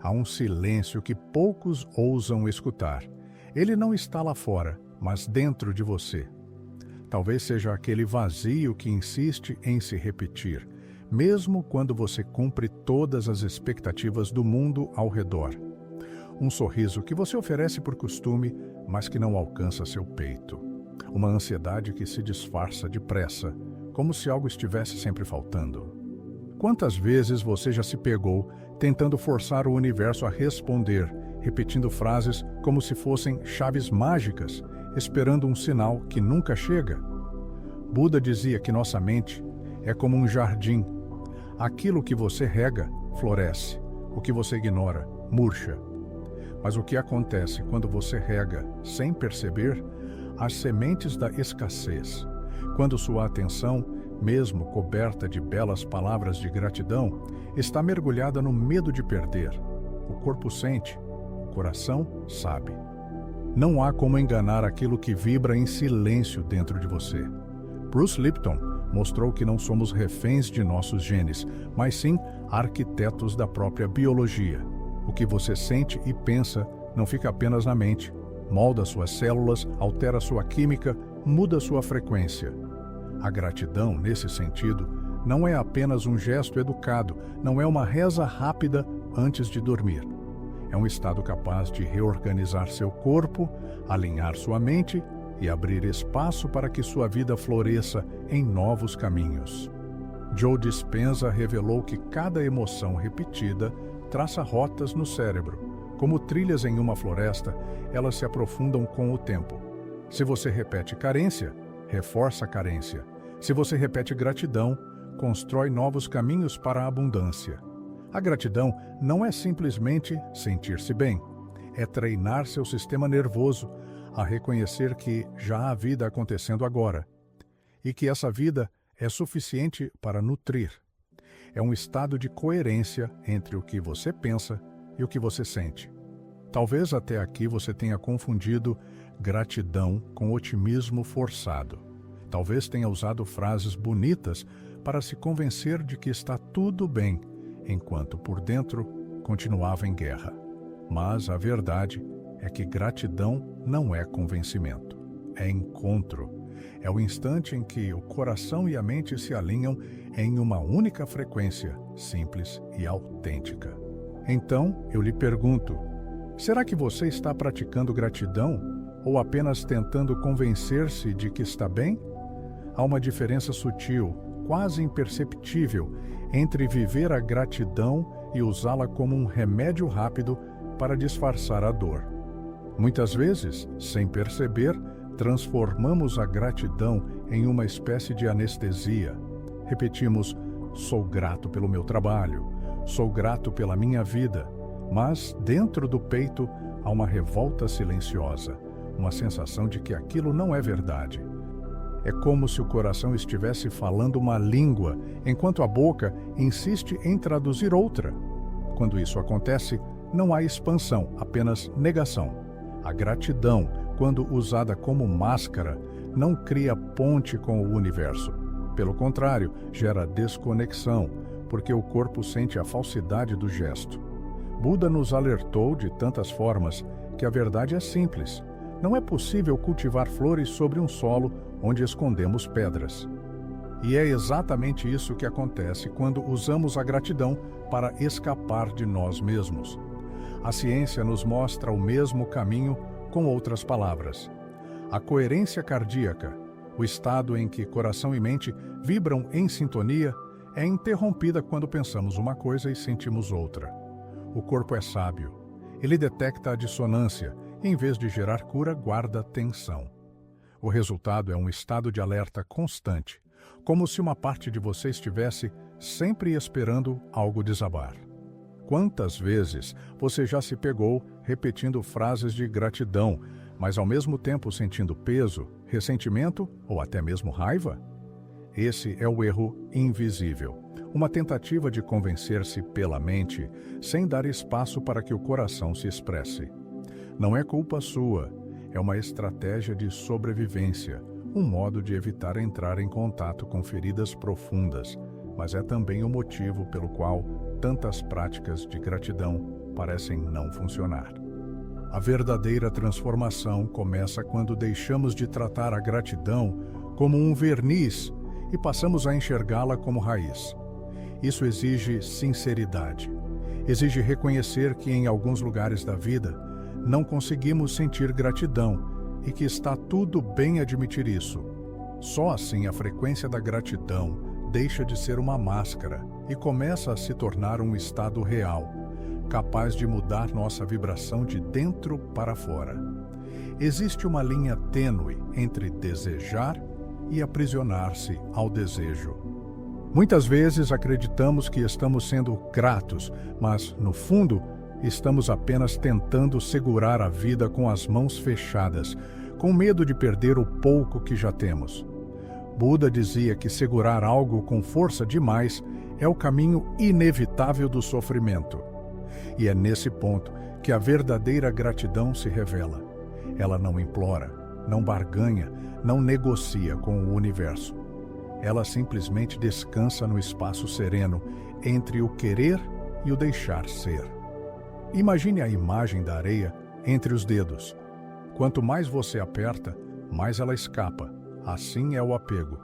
Há um silêncio que poucos ousam escutar. Ele não está lá fora, mas dentro de você. Talvez seja aquele vazio que insiste em se repetir, mesmo quando você cumpre todas as expectativas do mundo ao redor. Um sorriso que você oferece por costume, mas que não alcança seu peito. Uma ansiedade que se disfarça depressa, como se algo estivesse sempre faltando. Quantas vezes você já se pegou tentando forçar o universo a responder, repetindo frases como se fossem chaves mágicas, esperando um sinal que nunca chega? Buda dizia que nossa mente é como um jardim. Aquilo que você rega, floresce. O que você ignora, murcha. Mas o que acontece quando você rega, sem perceber, as sementes da escassez? Quando sua atenção, mesmo coberta de belas palavras de gratidão, está mergulhada no medo de perder. O corpo sente, o coração sabe. Não há como enganar aquilo que vibra em silêncio dentro de você. Bruce Lipton mostrou que não somos reféns de nossos genes, mas sim arquitetos da própria biologia. O que você sente e pensa não fica apenas na mente. Molda suas células, altera sua química, muda sua frequência. A gratidão, nesse sentido, não é apenas um gesto educado, não é uma reza rápida antes de dormir. É um estado capaz de reorganizar seu corpo, alinhar sua mente e abrir espaço para que sua vida floresça em novos caminhos. Joe Dispenza revelou que cada emoção repetida traça rotas no cérebro. Como trilhas em uma floresta, elas se aprofundam com o tempo. Se você repete carência, reforça a carência. Se você repete gratidão, constrói novos caminhos para a abundância. A gratidão não é simplesmente sentir-se bem. É treinar seu sistema nervoso a reconhecer que já há vida acontecendo agora e que essa vida é suficiente para nutrir. É um estado de coerência entre o que você pensa e o que você sente. Talvez até aqui você tenha confundido gratidão com otimismo forçado. Talvez tenha usado frases bonitas para se convencer de que está tudo bem, enquanto por dentro continuava em guerra. Mas a verdade é que gratidão não é convencimento, é encontro. É o instante em que o coração e a mente se alinham em uma única frequência, simples e autêntica. Então, eu lhe pergunto, será que você está praticando gratidão ou apenas tentando convencer-se de que está bem? Há uma diferença sutil, quase imperceptível, entre viver a gratidão e usá-la como um remédio rápido para disfarçar a dor. Muitas vezes, sem perceber, transformamos a gratidão em uma espécie de anestesia. Repetimos, sou grato pelo meu trabalho, sou grato pela minha vida, mas dentro do peito há uma revolta silenciosa, uma sensação de que aquilo não é verdade. É como se o coração estivesse falando uma língua, enquanto a boca insiste em traduzir outra. Quando isso acontece, não há expansão, apenas negação. A gratidão, quando usada como máscara, não cria ponte com o universo. Pelo contrário, gera desconexão, porque o corpo sente a falsidade do gesto. Buda nos alertou de tantas formas que a verdade é simples. Não é possível cultivar flores sobre um solo onde escondemos pedras. E é exatamente isso que acontece quando usamos a gratidão para escapar de nós mesmos. A ciência nos mostra o mesmo caminho com outras palavras. A coerência cardíaca, o estado em que coração e mente vibram em sintonia, é interrompida quando pensamos uma coisa e sentimos outra. O corpo é sábio. Ele detecta a dissonância e, em vez de gerar cura, guarda tensão. O resultado é um estado de alerta constante, como se uma parte de você estivesse sempre esperando algo desabar. Quantas vezes você já se pegou repetindo frases de gratidão, mas ao mesmo tempo sentindo peso, ressentimento ou até mesmo raiva? Esse é o erro invisível, uma tentativa de convencer-se pela mente, sem dar espaço para que o coração se expresse. Não é culpa sua, é uma estratégia de sobrevivência, um modo de evitar entrar em contato com feridas profundas, mas é também o motivo pelo qual tantas práticas de gratidão parecem não funcionar. A verdadeira transformação começa quando deixamos de tratar a gratidão como um verniz e passamos a enxergá-la como raiz. Isso exige sinceridade. Exige reconhecer que em alguns lugares da vida não conseguimos sentir gratidão e que está tudo bem admitir isso. Só assim a frequência da gratidão deixa de ser uma máscara e começa a se tornar um estado real, capaz de mudar nossa vibração de dentro para fora. Existe uma linha tênue entre desejar e aprisionar-se ao desejo. Muitas vezes acreditamos que estamos sendo gratos, mas, no fundo, estamos apenas tentando segurar a vida com as mãos fechadas, com medo de perder o pouco que já temos. Buda dizia que segurar algo com força demais é o caminho inevitável do sofrimento. E é nesse ponto que a verdadeira gratidão se revela. Ela não implora, não barganha, não negocia com o universo. Ela simplesmente descansa no espaço sereno entre o querer e o deixar ser. Imagine a imagem da areia entre os dedos. Quanto mais você aperta, mais ela escapa. Assim é o apego.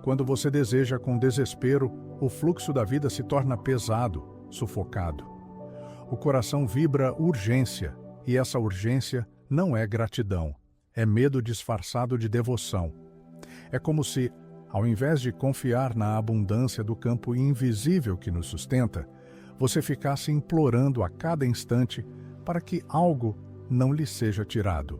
Quando você deseja com desespero, o fluxo da vida se torna pesado, sufocado. O coração vibra urgência, e essa urgência não é gratidão, é medo disfarçado de devoção. É como se, ao invés de confiar na abundância do campo invisível que nos sustenta, você ficasse implorando a cada instante para que algo não lhe seja tirado.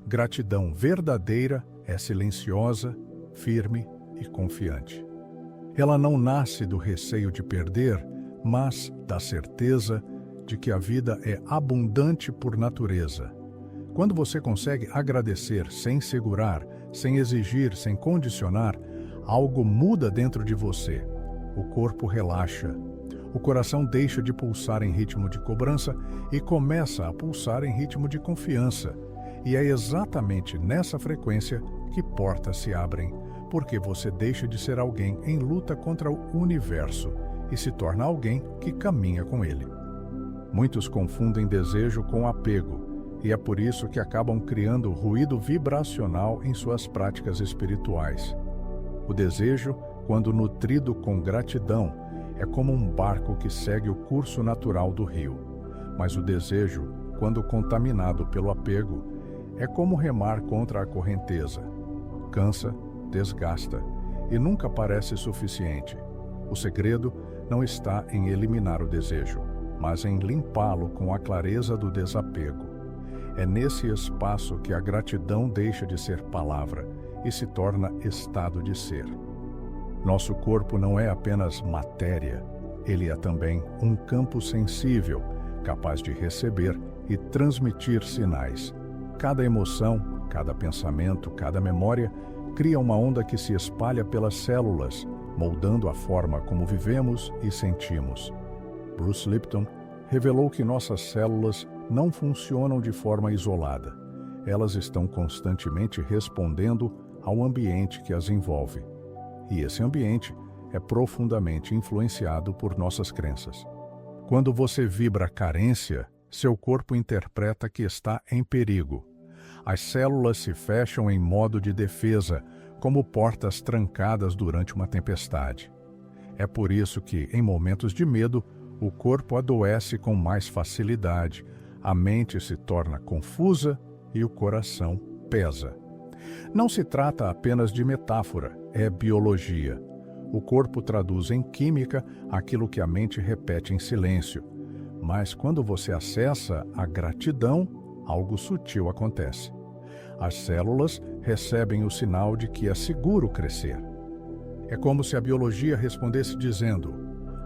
Gratidão verdadeira é silenciosa, firme e confiante. Ela não nasce do receio de perder, mas da certeza de que a vida é abundante por natureza. Quando você consegue agradecer sem segurar, sem exigir, sem condicionar, algo muda dentro de você. O corpo relaxa. O coração deixa de pulsar em ritmo de cobrança e começa a pulsar em ritmo de confiança. E é exatamente nessa frequência que portas se abrem, porque você deixa de ser alguém em luta contra o universo e se torna alguém que caminha com ele. Muitos confundem desejo com apego, e é por isso que acabam criando ruído vibracional em suas práticas espirituais. O desejo, quando nutrido com gratidão, é como um barco que segue o curso natural do rio. Mas o desejo, quando contaminado pelo apego, é como remar contra a correnteza. Cansa, desgasta e nunca parece suficiente. O segredo não está em eliminar o desejo, mas em limpá-lo com a clareza do desapego. É nesse espaço que a gratidão deixa de ser palavra e se torna estado de ser. Nosso corpo não é apenas matéria, ele é também um campo sensível, capaz de receber e transmitir sinais. Cada emoção, cada pensamento, cada memória cria uma onda que se espalha pelas células, moldando a forma como vivemos e sentimos. Bruce Lipton revelou que nossas células não funcionam de forma isolada. Elas estão constantemente respondendo ao ambiente que as envolve. E esse ambiente é profundamente influenciado por nossas crenças. Quando você vibra carência, seu corpo interpreta que está em perigo. As células se fecham em modo de defesa, como portas trancadas durante uma tempestade. É por isso que, em momentos de medo, o corpo adoece com mais facilidade, a mente se torna confusa e o coração pesa. Não se trata apenas de metáfora, é biologia. O corpo traduz em química aquilo que a mente repete em silêncio. Mas quando você acessa a gratidão, algo sutil acontece. As células recebem o sinal de que é seguro crescer. É como se a biologia respondesse dizendo: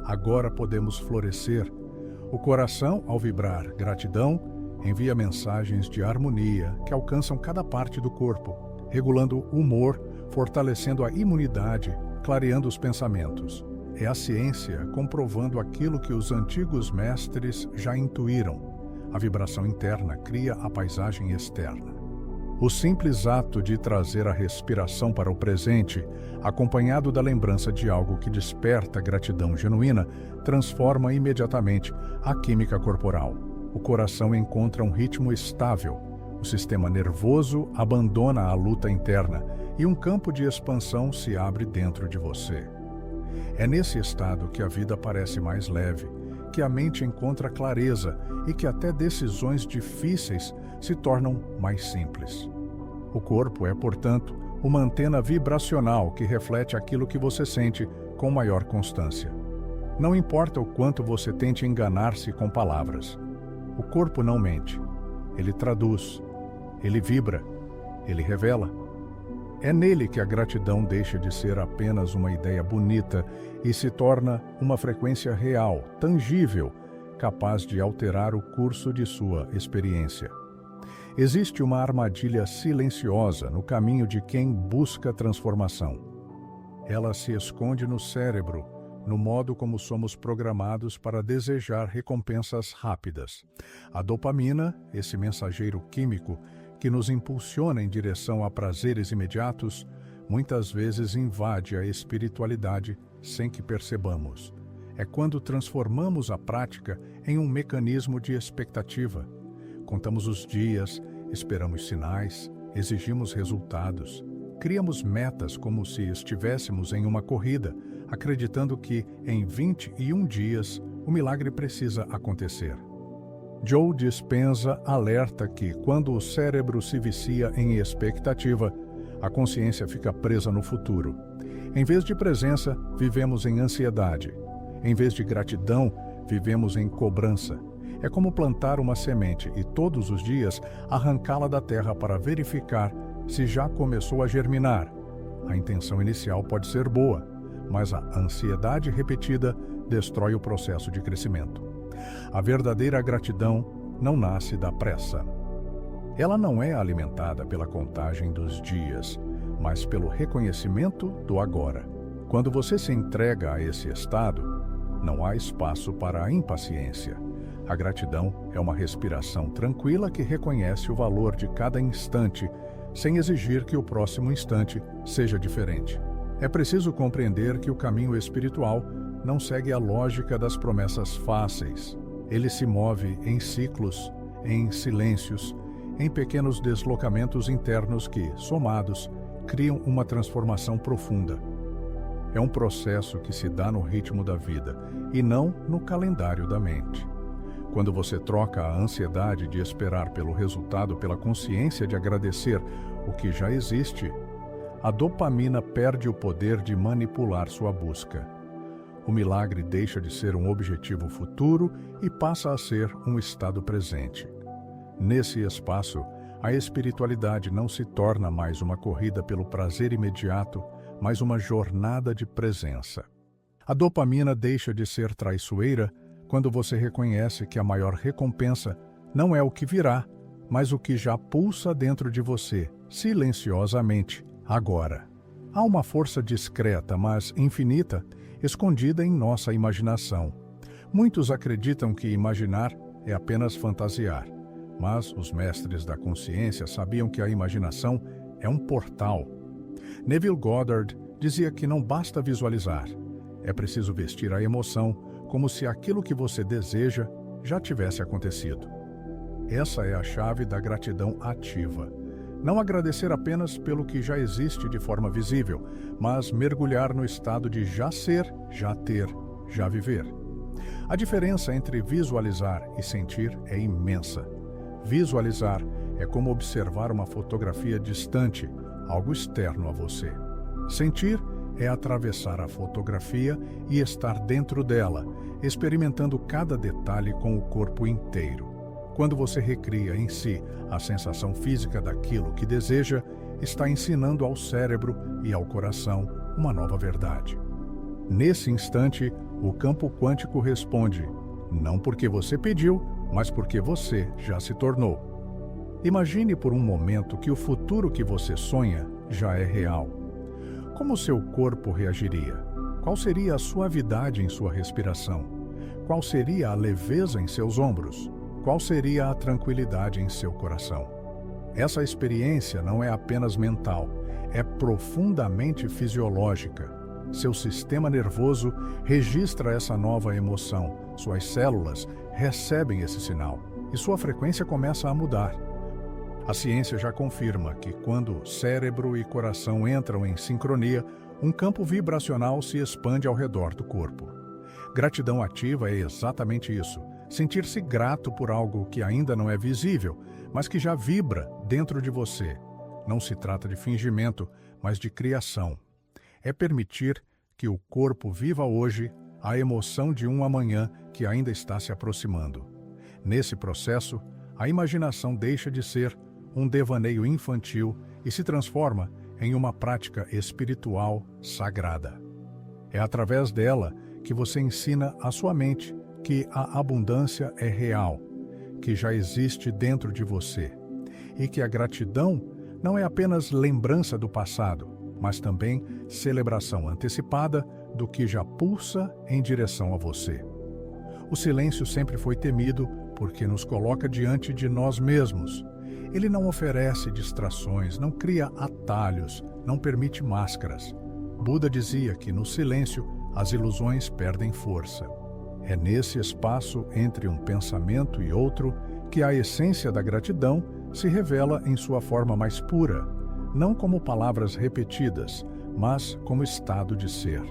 agora podemos florescer. O coração, ao vibrar gratidão, envia mensagens de harmonia que alcançam cada parte do corpo, regulando o humor, fortalecendo a imunidade, clareando os pensamentos. É a ciência comprovando aquilo que os antigos mestres já intuíram. A vibração interna cria a paisagem externa. O simples ato de trazer a respiração para o presente, acompanhado da lembrança de algo que desperta gratidão genuína, transforma imediatamente a química corporal. O coração encontra um ritmo estável, o sistema nervoso abandona a luta interna e um campo de expansão se abre dentro de você. É nesse estado que a vida parece mais leve, que a mente encontra clareza e que até decisões difíceis se tornam mais simples. O corpo é, portanto, uma antena vibracional que reflete aquilo que você sente com maior constância. Não importa o quanto você tente enganar-se com palavras. O corpo não mente. Ele traduz. Ele vibra. Ele revela. É nele que a gratidão deixa de ser apenas uma ideia bonita e se torna uma frequência real, tangível, capaz de alterar o curso de sua experiência. Existe uma armadilha silenciosa no caminho de quem busca transformação. Ela se esconde no cérebro, no modo como somos programados para desejar recompensas rápidas. A dopamina, esse mensageiro químico que nos impulsiona em direção a prazeres imediatos, muitas vezes invade a espiritualidade sem que percebamos. É quando transformamos a prática em um mecanismo de expectativa. Contamos os dias, esperamos sinais, exigimos resultados. Criamos metas como se estivéssemos em uma corrida, acreditando que, em 21 dias, o milagre precisa acontecer. Joe Dispenza alerta que, quando o cérebro se vicia em expectativa, a consciência fica presa no futuro. Em vez de presença, vivemos em ansiedade. Em vez de gratidão, vivemos em cobrança. É como plantar uma semente e, todos os dias, arrancá-la da terra para verificar se já começou a germinar. A intenção inicial pode ser boa, mas a ansiedade repetida destrói o processo de crescimento. A verdadeira gratidão não nasce da pressa. Ela não é alimentada pela contagem dos dias, mas pelo reconhecimento do agora. Quando você se entrega a esse estado, não há espaço para a impaciência. A gratidão é uma respiração tranquila que reconhece o valor de cada instante, sem exigir que o próximo instante seja diferente. É preciso compreender que o caminho espiritual não segue a lógica das promessas fáceis. Ele se move em ciclos, em silêncios, em pequenos deslocamentos internos que, somados, criam uma transformação profunda. É um processo que se dá no ritmo da vida e não no calendário da mente. Quando você troca a ansiedade de esperar pelo resultado pela consciência de agradecer o que já existe, a dopamina perde o poder de manipular sua busca. O milagre deixa de ser um objetivo futuro e passa a ser um estado presente. Nesse espaço, a espiritualidade não se torna mais uma corrida pelo prazer imediato, mas uma jornada de presença. A dopamina deixa de ser traiçoeira quando você reconhece que a maior recompensa não é o que virá, mas o que já pulsa dentro de você, silenciosamente, agora. Há uma força discreta, mas infinita, escondida em nossa imaginação. Muitos acreditam que imaginar é apenas fantasiar, mas os mestres da consciência sabiam que a imaginação é um portal. Neville Goddard dizia que não basta visualizar, é preciso vestir a emoção como se aquilo que você deseja já tivesse acontecido. Essa é a chave da gratidão ativa. Não agradecer apenas pelo que já existe de forma visível, mas mergulhar no estado de já ser, já ter, já viver. A diferença entre visualizar e sentir é imensa. Visualizar é como observar uma fotografia distante, algo externo a você. Sentir é atravessar a fotografia e estar dentro dela, experimentando cada detalhe com o corpo inteiro. Quando você recria em si a sensação física daquilo que deseja, está ensinando ao cérebro e ao coração uma nova verdade. Nesse instante, o campo quântico responde, não porque você pediu, mas porque você já se tornou. Imagine por um momento que o futuro que você sonha já é real. Como seu corpo reagiria? Qual seria a suavidade em sua respiração? Qual seria a leveza em seus ombros? Qual seria a tranquilidade em seu coração? Essa experiência não é apenas mental, é profundamente fisiológica. Seu sistema nervoso registra essa nova emoção, suas células recebem esse sinal e sua frequência começa a mudar. A ciência já confirma que quando cérebro e coração entram em sincronia, um campo vibracional se expande ao redor do corpo. Gratidão ativa é exatamente isso, sentir-se grato por algo que ainda não é visível, mas que já vibra dentro de você. Não se trata de fingimento, mas de criação. É permitir que o corpo viva hoje a emoção de um amanhã que ainda está se aproximando. Nesse processo, a imaginação deixa de ser um devaneio infantil e se transforma em uma prática espiritual sagrada. É através dela que você ensina à sua mente que a abundância é real, que já existe dentro de você, e que a gratidão não é apenas lembrança do passado, mas também celebração antecipada do que já pulsa em direção a você. O silêncio sempre foi temido porque nos coloca diante de nós mesmos. Ele não oferece distrações, não cria atalhos, não permite máscaras. Buda dizia que no silêncio as ilusões perdem força. É nesse espaço entre um pensamento e outro que a essência da gratidão se revela em sua forma mais pura, não como palavras repetidas, mas como estado de ser.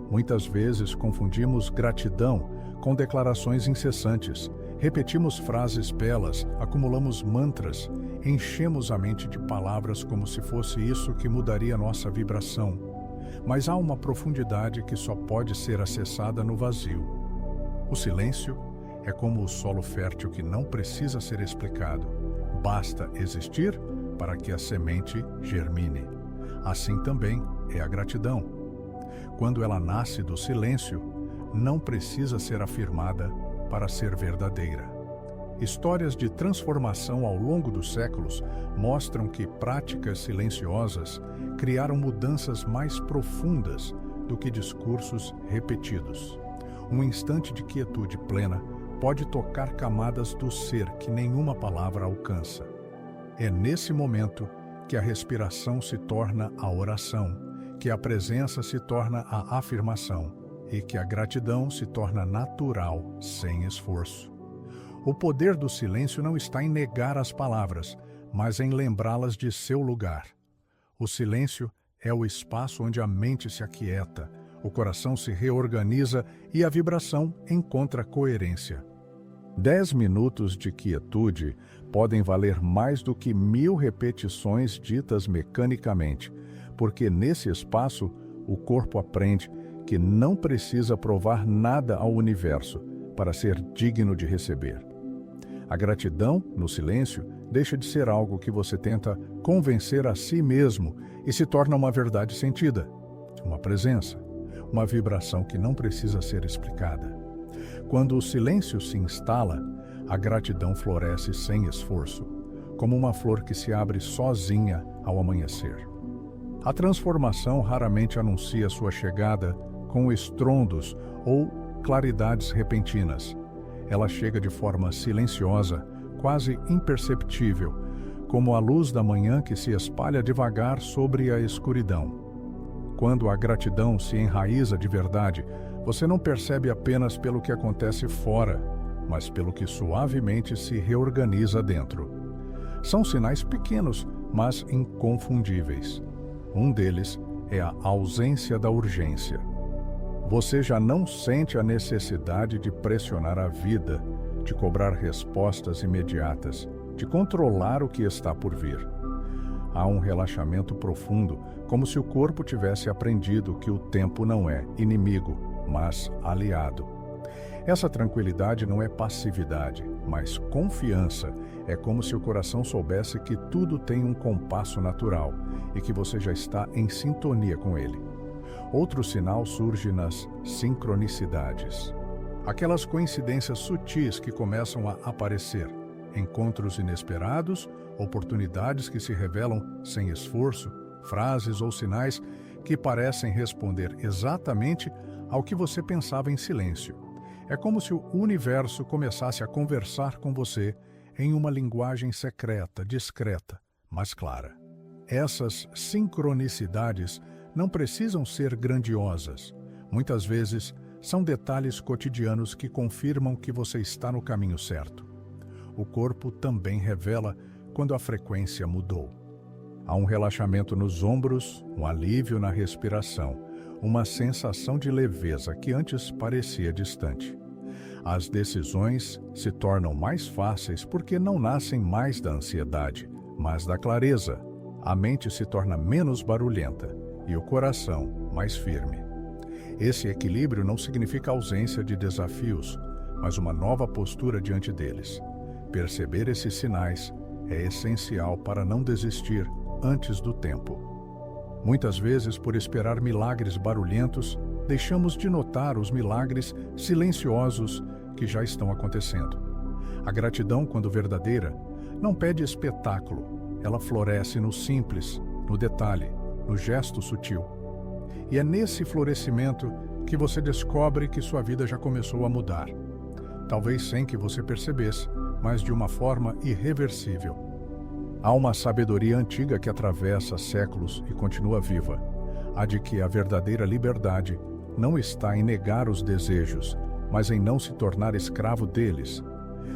Muitas vezes confundimos gratidão com declarações incessantes, repetimos frases belas, acumulamos mantras, enchemos a mente de palavras como se fosse isso que mudaria nossa vibração. Mas há uma profundidade que só pode ser acessada no vazio. O silêncio é como o solo fértil que não precisa ser explicado. Basta existir para que a semente germine. Assim também é a gratidão. Quando ela nasce do silêncio, não precisa ser afirmada para ser verdadeira. Histórias de transformação ao longo dos séculos mostram que práticas silenciosas criaram mudanças mais profundas do que discursos repetidos. Um instante de quietude plena pode tocar camadas do ser que nenhuma palavra alcança. É nesse momento que a respiração se torna a oração, que a presença se torna a afirmação e que a gratidão se torna natural, sem esforço. O poder do silêncio não está em negar as palavras, mas em lembrá-las de seu lugar. O silêncio é o espaço onde a mente se aquieta, o coração se reorganiza e a vibração encontra coerência. 10 minutos de quietude podem valer mais do que 1000 repetições ditas mecanicamente, porque nesse espaço o corpo aprende que não precisa provar nada ao universo para ser digno de receber. A gratidão, no silêncio, deixa de ser algo que você tenta convencer a si mesmo e se torna uma verdade sentida, uma presença, uma vibração que não precisa ser explicada. Quando o silêncio se instala, a gratidão floresce sem esforço, como uma flor que se abre sozinha ao amanhecer. A transformação raramente anuncia sua chegada com estrondos ou claridades repentinas. Ela chega de forma silenciosa, quase imperceptível, como a luz da manhã que se espalha devagar sobre a escuridão. Quando a gratidão se enraiza de verdade, você não percebe apenas pelo que acontece fora, mas pelo que suavemente se reorganiza dentro. São sinais pequenos, mas inconfundíveis. Um deles é a ausência da urgência. Você já não sente a necessidade de pressionar a vida, de cobrar respostas imediatas, de controlar o que está por vir. Há um relaxamento profundo, como se o corpo tivesse aprendido que o tempo não é inimigo, mas aliado. Essa tranquilidade não é passividade, mas confiança. É como se o coração soubesse que tudo tem um compasso natural e que você já está em sintonia com ele. Outro sinal surge nas sincronicidades. Aquelas coincidências sutis que começam a aparecer, encontros inesperados, oportunidades que se revelam sem esforço, frases ou sinais que parecem responder exatamente ao que você pensava em silêncio. É como se o universo começasse a conversar com você em uma linguagem secreta, discreta, mas clara. Essas sincronicidades não precisam ser grandiosas. Muitas vezes, são detalhes cotidianos que confirmam que você está no caminho certo. O corpo também revela quando a frequência mudou. Há um relaxamento nos ombros, um alívio na respiração, uma sensação de leveza que antes parecia distante. As decisões se tornam mais fáceis porque não nascem mais da ansiedade, mas da clareza. A mente se torna menos barulhenta e o coração mais firme. Esse equilíbrio não significa ausência de desafios, mas uma nova postura diante deles. Perceber esses sinais é essencial para não desistir antes do tempo. Muitas vezes, por esperar milagres barulhentos, deixamos de notar os milagres silenciosos que já estão acontecendo. A gratidão, quando verdadeira, não pede espetáculo. Ela floresce no simples, no detalhe, no gesto sutil. E é nesse florescimento que você descobre que sua vida já começou a mudar. Talvez sem que você percebesse, mas de uma forma irreversível. Há uma sabedoria antiga que atravessa séculos e continua viva, a de que a verdadeira liberdade não está em negar os desejos, mas em não se tornar escravo deles.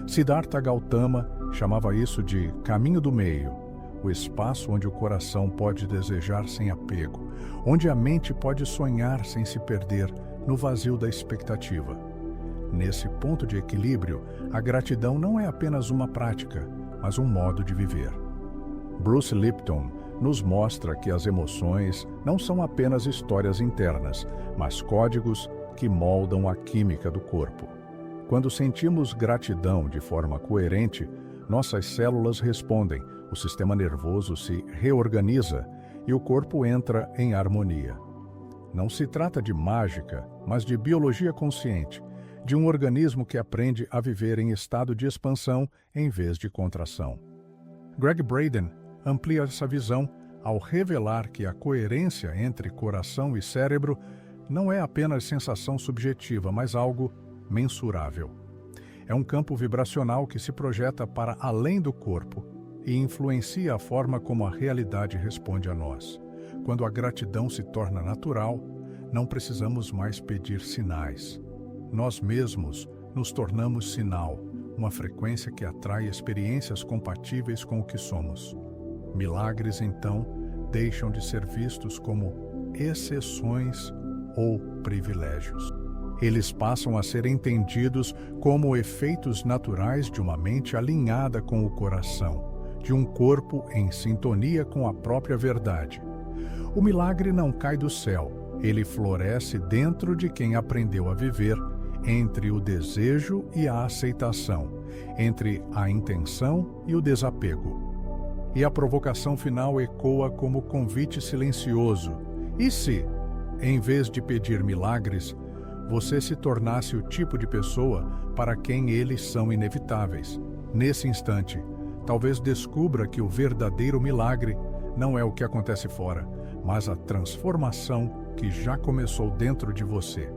Siddhartha Gautama chamava isso de caminho do meio, o espaço onde o coração pode desejar sem apego, onde a mente pode sonhar sem se perder no vazio da expectativa. Nesse ponto de equilíbrio, a gratidão não é apenas uma prática, mas um modo de viver. Bruce Lipton nos mostra que as emoções não são apenas histórias internas, mas códigos que moldam a química do corpo. Quando sentimos gratidão de forma coerente, nossas células respondem, o sistema nervoso se reorganiza e o corpo entra em harmonia. Não se trata de mágica, mas de biologia consciente, de um organismo que aprende a viver em estado de expansão em vez de contração. Greg Braden amplia essa visão ao revelar que a coerência entre coração e cérebro não é apenas sensação subjetiva, mas algo mensurável. É um campo vibracional que se projeta para além do corpo e influencia a forma como a realidade responde a nós. Quando a gratidão se torna natural, não precisamos mais pedir sinais. Nós mesmos nos tornamos sinal, uma frequência que atrai experiências compatíveis com o que somos. Milagres, então, deixam de ser vistos como exceções ou privilégios. Eles passam a ser entendidos como efeitos naturais de uma mente alinhada com o coração, de um corpo em sintonia com a própria verdade. O milagre não cai do céu, ele floresce dentro de quem aprendeu a viver entre o desejo e a aceitação, entre a intenção e o desapego. E a provocação final ecoa como convite silencioso. E se, em vez de pedir milagres, você se tornasse o tipo de pessoa para quem eles são inevitáveis? Nesse instante, talvez descubra que o verdadeiro milagre não é o que acontece fora, mas a transformação que já começou dentro de você.